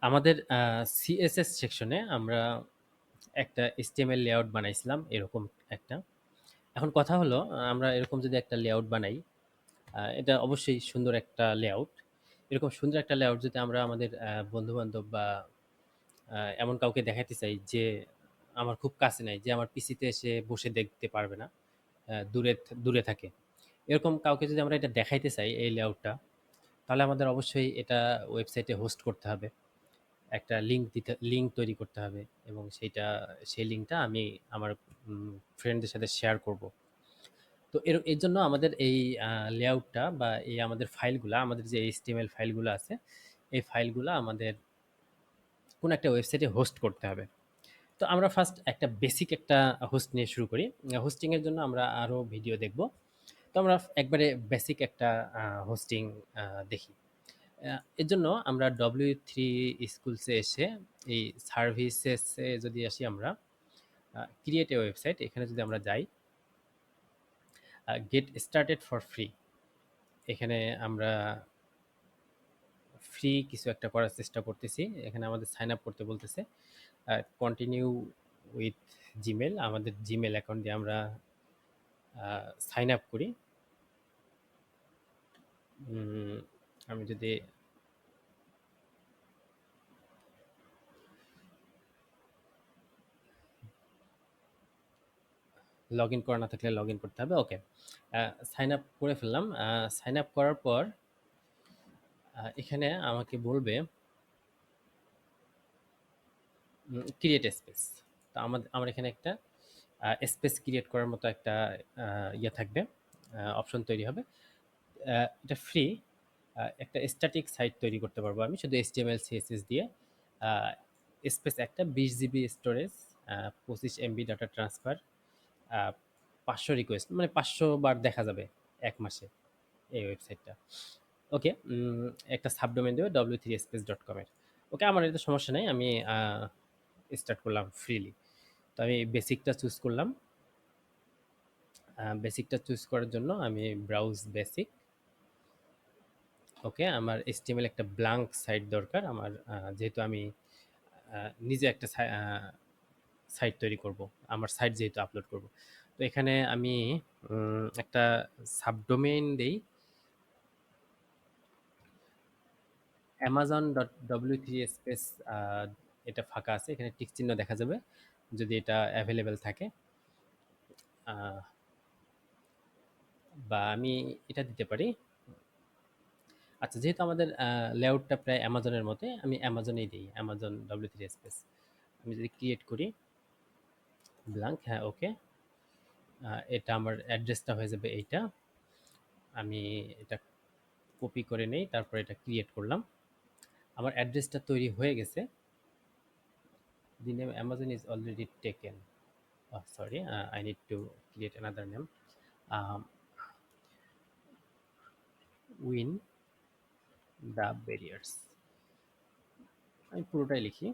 আমাদের সিএসএস সেকশনে আমরা একটা HTML লেআউট বানাইছিলাম এরকম একটা। এখন কথা হলো আমরা এরকম যদি একটা লেআউট বানাই, এটা অবশ্যই সুন্দর একটা লেআউট। এরকম সুন্দর একটা লেআউট যদি আমরা আমাদের বন্ধু-বান্ধব বা এমন কাউকে দেখাইতে চাই যে আমার খুব কাছে নাই, যে আমার পিসিতে এসে বসে দেখতে পারবে না, দূরে দূরে থাকে। এরকম কাউকে যদি আমরা এটা দেখাইতে চাই এই লেআউটটা, তাহলে আমাদের অবশ্যই এটা ওয়েবসাইটে হোস্ট করতে হবে। একটা লিঙ্ক তৈরি করতে হবে এবং সেই লিঙ্কটা আমি আমার ফ্রেন্ডদের সাথে শেয়ার করব। তো এর জন্য আমাদের এই লেআউটটা বা এই আমাদের ফাইলগুলা, আমাদের যে এইচটিএমএল ফাইলগুলো আছে, এই ফাইলগুলা আমাদের কোনো একটা ওয়েবসাইটে হোস্ট করতে হবে। তো আমরা ফার্স্ট একটা বেসিক একটা হোস্ট নিয়ে শুরু করি। হোস্টিংয়ের জন্য আমরা আরও ভিডিও দেখব। তো আমরা একবারে বেসিক একটা হোস্টিং দেখি। এর জন্য আমরা W3 স্কুলসে এসে এই সার্ভিসেসে যদি আসি, আমরা ক্রিয়েট এ ওয়েবসাইট, এখানে যদি আমরা যাই, গেট স্টার্টেড ফর ফ্রি, এখানে আমরা ফ্রি কিছু একটা করার চেষ্টা করতেছি। এখানে আমাদের সাইন আপ করতে বলতেছে। কন্টিনিউ উইথ জিমেল, আমাদের জিমেল অ্যাকাউন্ট দিয়ে আমরা সাইন আপ করি। আমি যদি লগ ইন করা না থাকলে লগ ইন করতে হবে। ওকে, সাইন আপ করে ফেললাম। সাইন আপ করার পর এখানে আমাকে বলবে ক্রিয়েট স্পেস। তো আমার এখানে একটা স্পেস ক্রিয়েট করার মতো একটা ইয়ে থাকবে, অপশন তৈরি হবে। এটা ফ্রি। একটা স্ট্যাটিক সাইট তৈরি করতে পারবো আমি শুধু HTML CSS দিয়ে। স্পেস একটা 20 GB storage, 25 MB data transfer, 500 request, মানে 500 বার দেখা যাবে এক মাসে এই ওয়েবসাইটটা। ওকে, একটা সাবডোমেন দেবে w3space.com এর। ওকে, আমার এটা সমস্যা নেই, আমি স্টার্ট করলাম ফ্রিলি। তো আমি বেসিকটা চুজ করলাম। বেসিকটা চুজ করার জন্য আমি ব্রাউজ বেসিক। ওকে, আমার HTML একটা ব্ল্যাঙ্ক সাইট দরকার আমার, যেহেতু আমি নিজে একটা সাইট তৈরি করব, আমার সাইট যেহেতু আপলোড করব। তো এখানে আমি একটা সাবডোমেইন দেই, amazon.w3 স্পেস। এটা ফাঁকা আছে, এখানে টিক চিহ্ন দেখা যাবে যদি এটা অ্যাভেলেবেল থাকে। আহ, বা আমি এটা দিতে পারি। আচ্ছা, যেহেতু আমাদের লেআউটটা প্রায় অ্যামাজনের মতো, আমি অ্যামাজনেই দিই, amazon.w3 স্পেস। আমি যদি ক্রিয়েট করি ব্ল্যাঙ্ক, হ্যাঁ ওকে, এটা আমার অ্যাড্রেসটা হয়ে যাবে এইটা। আমি এটা কপি করে নেই, তারপর এটা ক্রিয়েট করলাম। আমার অ্যাড্রেসটা তৈরি হয়ে গেছে। The name Amazon is already taken. Oh, sorry, I need to create another name. Um, win the barriers, আমি পুরোটাই লিখি।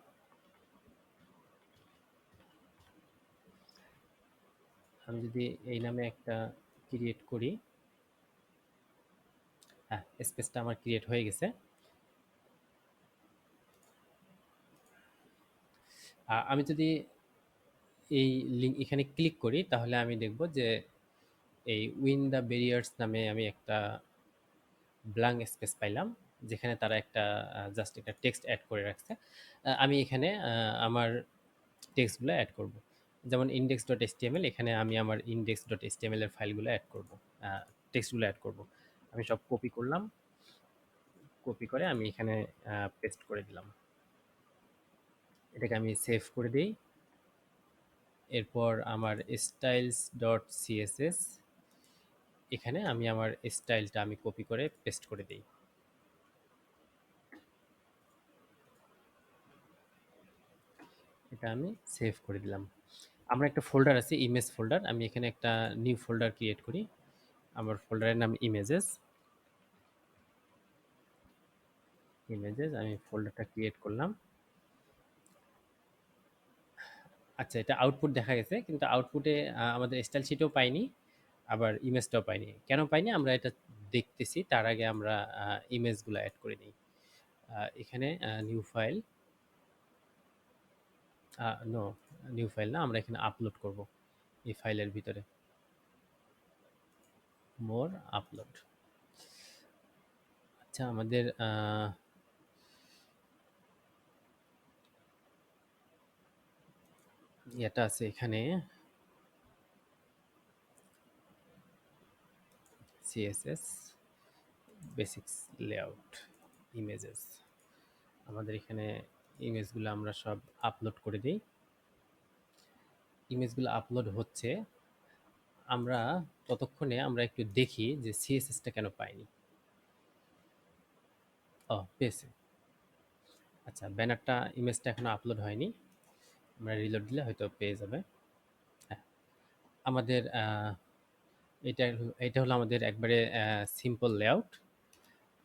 আমি যদি এই নামে একটা ক্রিয়েট করি, হ্যাঁ স্পেসটা আমার ক্রিয়েট হয়ে গেছে। আমি যদি এই লিঙ্ক এখানে ক্লিক করি, তাহলে আমি দেখব যে এই উইন দ্য ব্যারিয়ার্স নামে আমি একটা ব্ল্যাঙ্ক স্পেস পাইলাম, যেখানে তারা একটা জাস্ট একটা টেক্সট অ্যাড করে রাখছে। আমি এখানে আমার টেক্সটগুলো অ্যাড করব। যেমন index.html, এখানে আমি আমার index.html এর ফাইলগুলো অ্যাড করব, টেক্সটগুলো অ্যাড করব। আমি সব কপি করলাম, কপি করে আমি এখানে পেস্ট করে দিলাম। এটাকে আমি সেভ করে দিই। এরপর আমার styles.css, এখানে আমি আমার স্টাইলটা আমি কপি করে পেস্ট করে দিই। এটা আমি সেভ করে দিলাম। আমরা একটা ফোল্ডার আছে, ইমেজ ফোল্ডার, আমি এখানে একটা নিউ ফোল্ডার ক্রিয়েট করি। আমার ফোল্ডারের নাম ইমেজেস। আমি ফোল্ডারটা ক্রিয়েট করলাম। আচ্ছা, এটা আউটপুট দেখা গেছে, কিন্তু আউটপুটে আমাদের স্টাইল শিটও পাইনি, আবার ইমেজটাও পাইনি। কেন পাইনি আমরা এটা দেখতেছি, তার আগে আমরা ইমেজগুলো অ্যাড করে নিই। এখানে new file, no, new file না, আমরা এখানে আপলোড করব এই ফাইলের ভিতরে। More upload. আচ্ছা, আমাদের এটা আছে এখানে, সিএসএস বেসিক্স লেআউট ইমেজেস। আমাদের এখানে ইমেজগুলো আমরা সব আপলোড করে দিই। ইমেজগুলো আপলোড হচ্ছে, আমরা ততক্ষণে আমরা একটু দেখি যে সিএসএসটা কেন পাইনি। ও, পেয়েছে। আচ্ছা, ব্যানারটা ইমেজটা এখনো আপলোড হয়নি, আমরা রিলোড দিলে হয়তো পেয়ে যাবে। হ্যাঁ, আমাদের এটা এটা হলো আমাদের একবারে সিম্পল লেআউট।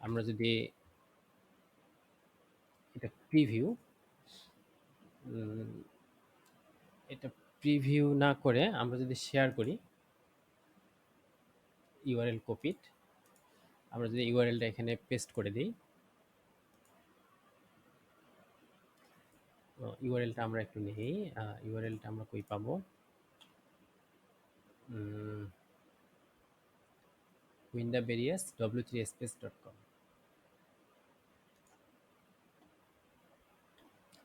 আমরা যদি এটা প্রিভিউ, এটা প্রিভিউ না করে আমরা যদি শেয়ার করি, ইউআরএল কপিড, আমরা যদি ইউআরএলটা এখানে পেস্ট করে দিই, ইউআরএলটা আমরা একটু নেই, ইউআরএলটা আমরা কই পাবো, উইন্ডাবেরিয়াস w3space.com।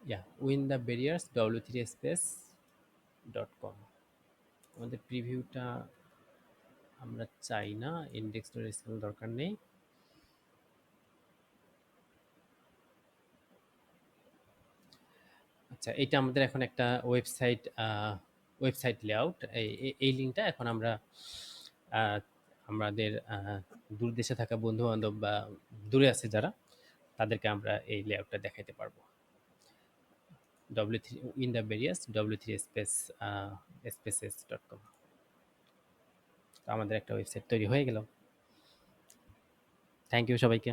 ইয়া, উইন্ডাবেরিয়াস w3space.com। আমাদের প্রিভিউটা আমরা চাই না, ইন্ডেক্স স্কেল দরকার নেই। আচ্ছা, এটা আমাদের এখন একটা ওয়েবসাইট লেআউট। এই লিঙ্কটা এখন আমরা আহ, আমাদের দূর দেশে থাকা বন্ধু বান্ধব বা দূরে আছে যারা, তাদেরকে আমরা এই লেআউটটা দেখাইতে পারবো। w3 in the various w3 space spaces.com। আমাদের একটা ওয়েবসাইট তৈরি হয়ে গেল। থ্যাংক ইউ সবাইকে।